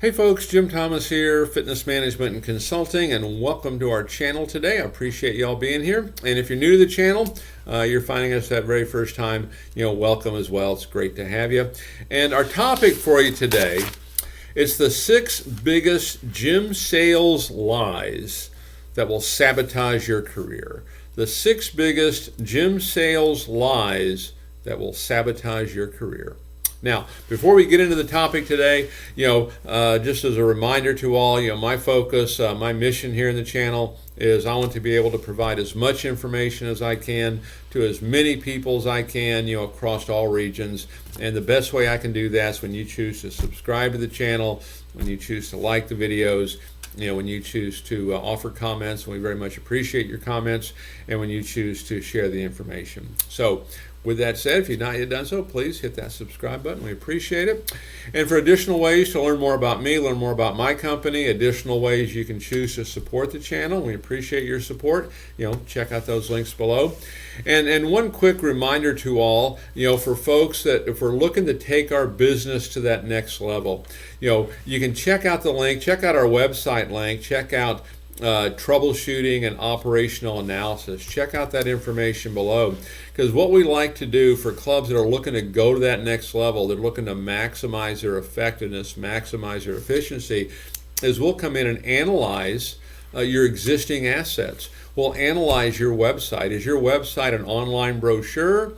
Hey folks, Jim Thomas here, Fitness Management and Consulting, and welcome to our channel today. I appreciate y'all being here. And if you're new to the channel, you're finding us that very first time, welcome as well. It's great to have you. And our topic for you today, it's the 6 biggest gym sales lies that will sabotage your career. The 6 biggest gym sales lies that will sabotage your career. Now, before we get into the topic today, just as a reminder to all, my focus, my mission here in the channel is I want to be able to provide as much information as I can to as many people as I can, across all regions. And the best way I can do that is when you choose to subscribe to the channel, when you choose to like the videos, when you choose to offer comments, and we very much appreciate your comments, and when you choose to share the information. So, with that said, if you've not yet done so, please hit that subscribe button. We appreciate it. And for additional ways to learn more about me, learn more about my company, additional ways you can choose to support the channel, we appreciate your support. Check out those links below. And one quick reminder to all, for folks that if we're looking to take our business to that next level, you can check out the link, check out our website link, check out troubleshooting and operational analysis. Check out that information below, because what we like to do for clubs that are looking to go to that next level, they're looking to maximize their effectiveness, maximize their efficiency, is we'll come in and analyze your existing assets. We'll analyze your website. Is your website an online brochure?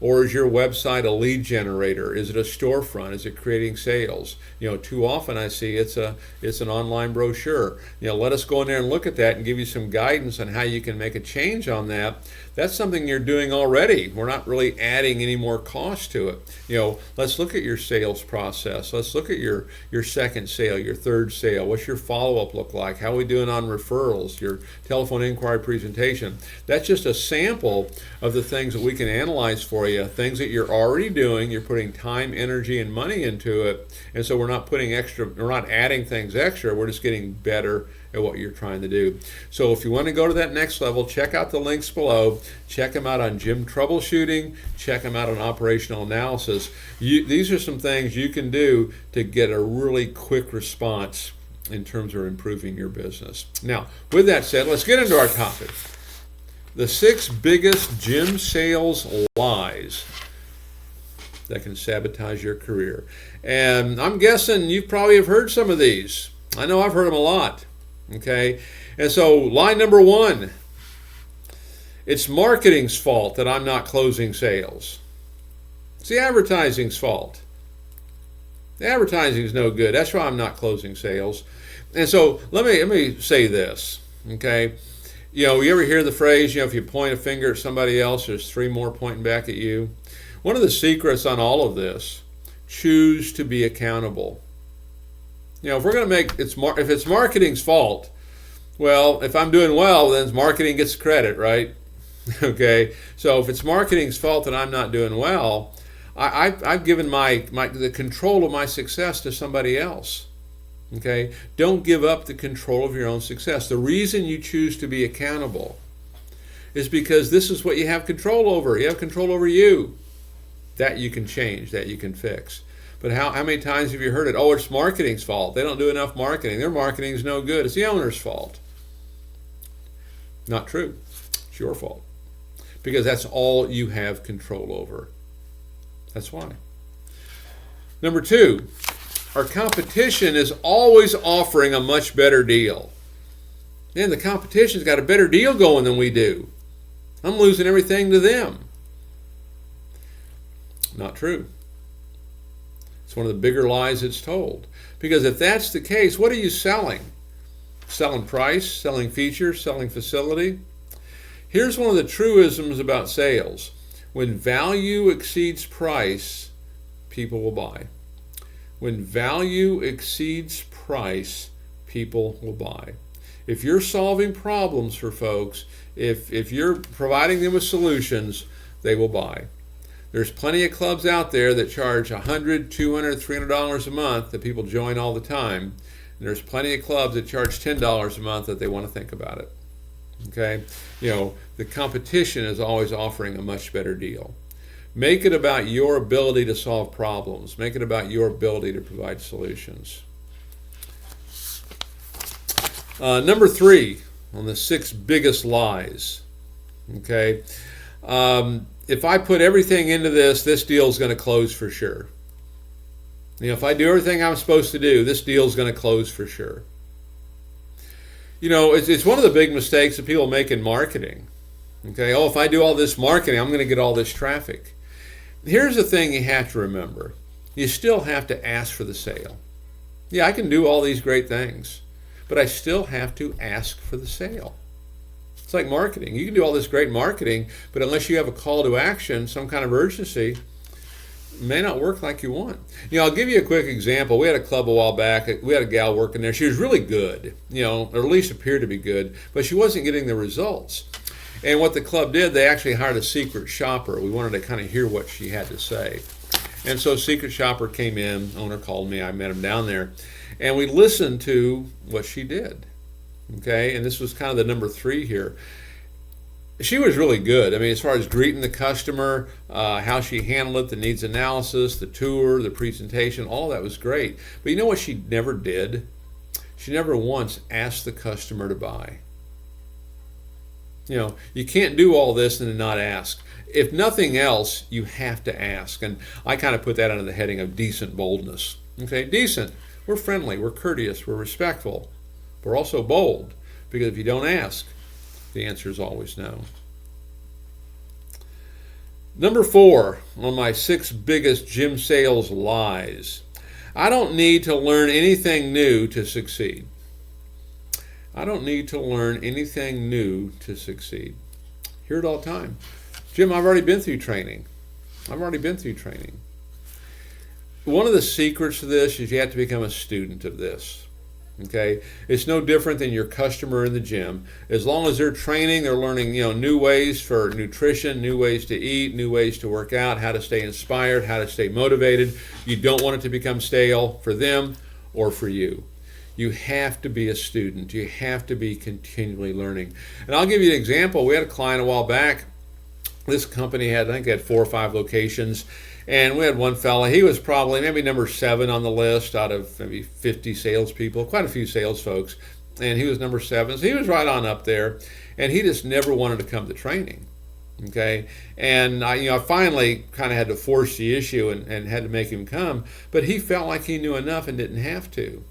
Or is your website a lead generator? Is it a storefront? Is it creating sales? Too often I see it's an online brochure. Let us go in there and look at that and give you some guidance on how you can make a change on that. That's something you're doing already. We're not really adding any more cost to it. Let's look at your sales process. Let's look at your second sale, your third sale. What's your follow-up look like? How are we doing on referrals? Your telephone inquiry presentation. That's just a sample of the things that we can analyze for you. Things that you're already doing. You're putting time, energy, and money into it, and so we're not adding things extra. We're just getting better at what you're trying to do. So if you want to go to that next level, check out the links below. Check them out on gym troubleshooting. Check them out on operational analysis. These are some things you can do to get a really quick response in terms of improving your business. Now, with that said, let's get into our topic. The 6 biggest gym sales lies that can sabotage your career. And I'm guessing you probably have heard some of these. I know I've heard them a lot. Okay? And so lie number 1, it's marketing's fault that I'm not closing sales. It's the advertising's fault. The advertising's no good. That's why I'm not closing sales. And so let me say this, okay? You ever hear the phrase, if you point a finger at somebody else, there's 3 more pointing back at you? One of the secrets on all of this, choose to be accountable. If we're going to if it's marketing's fault, well, if I'm doing well, then marketing gets credit, right? Okay, so if it's marketing's fault that I'm not doing well, I've given the control of my success to somebody else. Okay, don't give up the control of your own success. The reason you choose to be accountable is because this is what you have control over. You have control over you. That you can change, that you can fix. But how many times have you heard it? Oh, it's marketing's fault. They don't do enough marketing. Their marketing is no good. It's the owner's fault. Not true. It's your fault. Because that's all you have control over. That's why. Number 2, our competition is always offering a much better deal. Man, the competition's got a better deal going than we do. I'm losing everything to them. Not true. It's one of the bigger lies that's told. Because if that's the case, what are you selling? Selling price, selling features, selling facility? Here's one of the truisms about sales. When value exceeds price, people will buy. When value exceeds price, people will buy. If you're solving problems for folks, if you're providing them with solutions, they will buy. There's plenty of clubs out there that charge $100, $200, $300 a month that people join all the time. And there's plenty of clubs that charge $10 a month that they want to think about it. Okay? The competition is always offering a much better deal. Make it about your ability to solve problems. Make it about your ability to provide solutions. Number 3 on the 6 biggest lies. Okay. If I put everything into this deal is going to close for sure. If I do everything I'm supposed to do, this deal is going to close for sure. It's one of the big mistakes that people make in marketing. Okay, if I do all this marketing, I'm going to get all this traffic. Here's the thing you have to remember. You still have to ask for the sale. Yeah, I can do all these great things, but I still have to ask for the sale. It's like marketing. You can do all this great marketing, but unless you have a call to action, some kind of urgency, it may not work like you want. I'll give you a quick example. We had a club a while back. We had a gal working there. She was really good, or at least appeared to be good, but she wasn't getting the results. And what the club did, they actually hired a secret shopper. We wanted to kind of hear what she had to say. And so secret shopper came in, owner called me, I met him down there, and we listened to what she did. Okay, and this was kind of the number 3 here. She was really good. I mean, as far as greeting the customer, how she handled it, the needs analysis, the tour, the presentation, all that was great. But you know what she never did? She never once asked the customer to buy. You can't do all this and then not ask. If nothing else, you have to ask. And I kind of put that under the heading of decent boldness. Okay, decent. We're friendly, we're courteous, we're respectful. We're also bold, because if you don't ask, the answer is always no. Number 4 on my 6 biggest gym sales lies. I don't need to learn anything new to succeed. I don't need to learn anything new to succeed. Hear it all the time. Jim, I've already been through training. One of the secrets to this is you have to become a student of this. Okay, it's no different than your customer in the gym. As long as they're training, they're learning, new ways for nutrition, new ways to eat, new ways to work out, how to stay inspired, how to stay motivated. You don't want it to become stale for them or for you. You have to be a student. You have to be continually learning. And I'll give you an example. We had a client a while back. This company I think they had 4 or 5 locations. And we had one fella, he was probably maybe number 7 on the list out of maybe 50 salespeople, quite a few sales folks. And he was number 7, so he was right on up there. And he just never wanted to come to training. Okay, and I finally kind of had to force the issue and had to make him come. But he felt like he knew enough and didn't have to.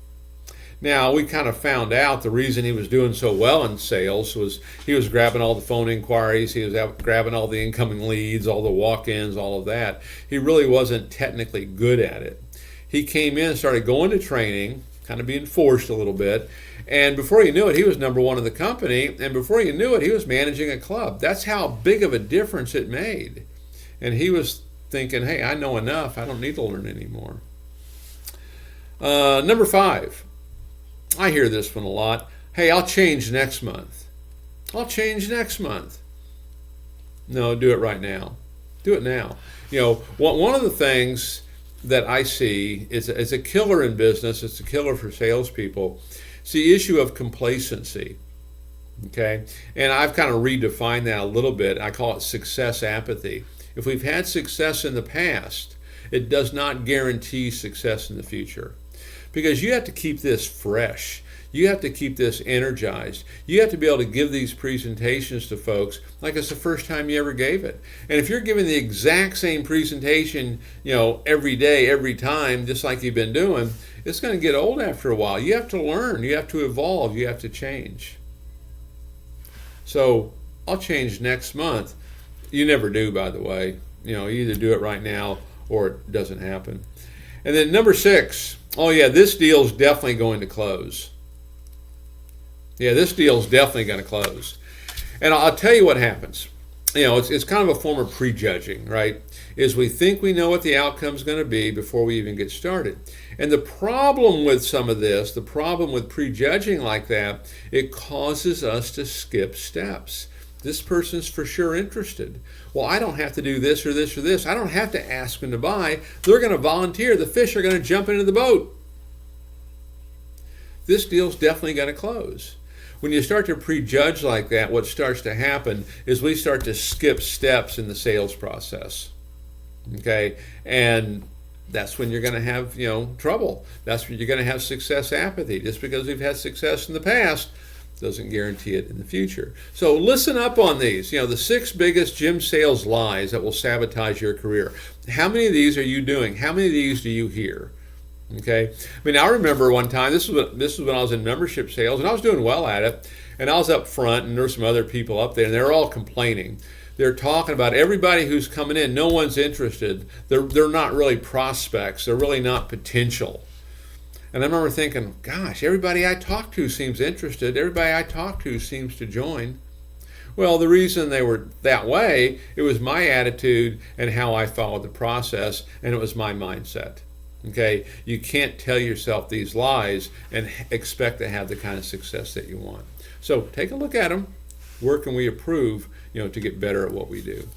Now, we kind of found out the reason he was doing so well in sales was he was grabbing all the phone inquiries, he was grabbing all the incoming leads, all the walk-ins, all of that. He really wasn't technically good at it. He came in and started going to training, kind of being forced a little bit, and before you knew it, he was number 1 in the company, and before you knew it, he was managing a club. That's how big of a difference it made. And he was thinking, hey, I know enough, I don't need to learn anymore. Number 5. I hear this one a lot. Hey, I'll change next month. I'll change next month. No, do it right now. Do it now. One of the things that I see is a killer in business. It's a killer for salespeople. It's the issue of complacency. Okay? And I've kind of redefined that a little bit. I call it success apathy. If we've had success in the past, it does not guarantee success in the future. Because you have to keep this fresh. You have to keep this energized. You have to be able to give these presentations to folks like it's the first time you ever gave it. And if you're giving the exact same presentation, every day, every time, just like you've been doing, it's going to get old after a while. You have to learn. You have to evolve. You have to change. So I'll change next month. You never do, by the way. You either do it right now or it doesn't happen. And then number 6. Oh yeah, this deal's definitely going to close. Yeah, this deal's definitely going to close. And I'll tell you what happens. It's kind of a form of prejudging, right? Is we think we know what the outcome's going to be before we even get started. And the problem with some of this, the problem with prejudging like that, it causes us to skip steps. This person's for sure interested. Well, I don't have to do this or this or this. I don't have to ask them to buy. They're going to volunteer. The fish are going to jump into the boat. This deal's definitely going to close. When you start to prejudge like that, what starts to happen is we start to skip steps in the sales process. Okay? And that's when you're going to have, trouble. That's when you're going to have success apathy. Just because we've had success in the past doesn't guarantee it in the future. So listen up on these. The 6 biggest gym sales lies that will sabotage your career. How many of these are you doing? How many of these do you hear? Okay. I remember one time, this was when I was in membership sales, and I was doing well at it, and I was up front, and there were some other people up there, and they were all complaining. They're talking about everybody who's coming in. No one's interested. They're not really prospects. They're really not potential. And I remember thinking, gosh, everybody I talk to seems interested. Everybody I talk to seems to join. Well, the reason they were that way, it was my attitude and how I followed the process, and it was my mindset. Okay, you can't tell yourself these lies and expect to have the kind of success that you want. So take a look at them. Where can we improve, to get better at what we do?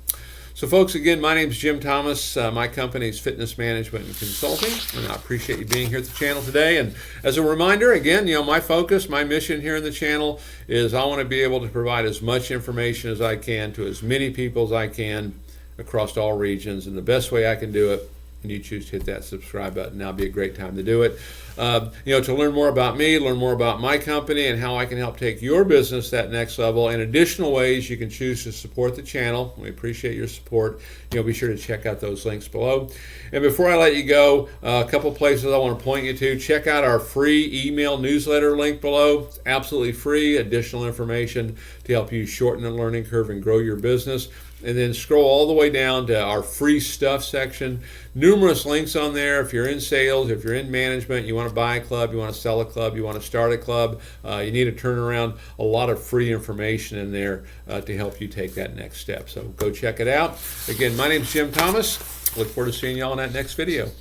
So folks, again, my name is Jim Thomas. My company is Fitness Management and Consulting, and I appreciate you being here at the channel today. And as a reminder, again, my focus, my mission here in the channel is I want to be able to provide as much information as I can to as many people as I can across all regions. And the best way I can do it, and you choose to hit that subscribe button, now would be a great time to do it. To learn more about me, learn more about my company, and how I can help take your business that next level, and additional ways you can choose to support the channel. We appreciate your support. Be sure to check out those links below. And before I let you go, a couple places I want to point you to. Check out our free email newsletter link below. It's absolutely free, additional information to help you shorten the learning curve and grow your business. And then scroll all the way down to our free stuff section. Numerous links on there. If you're in sales, if you're in management, you want to buy a club, you want to sell a club, you want to start a club, you need a turnaround, a lot of free information in there to help you take that next step. So go check it out. Again, my name is Jim Thomas. Look forward to seeing you all in that next video.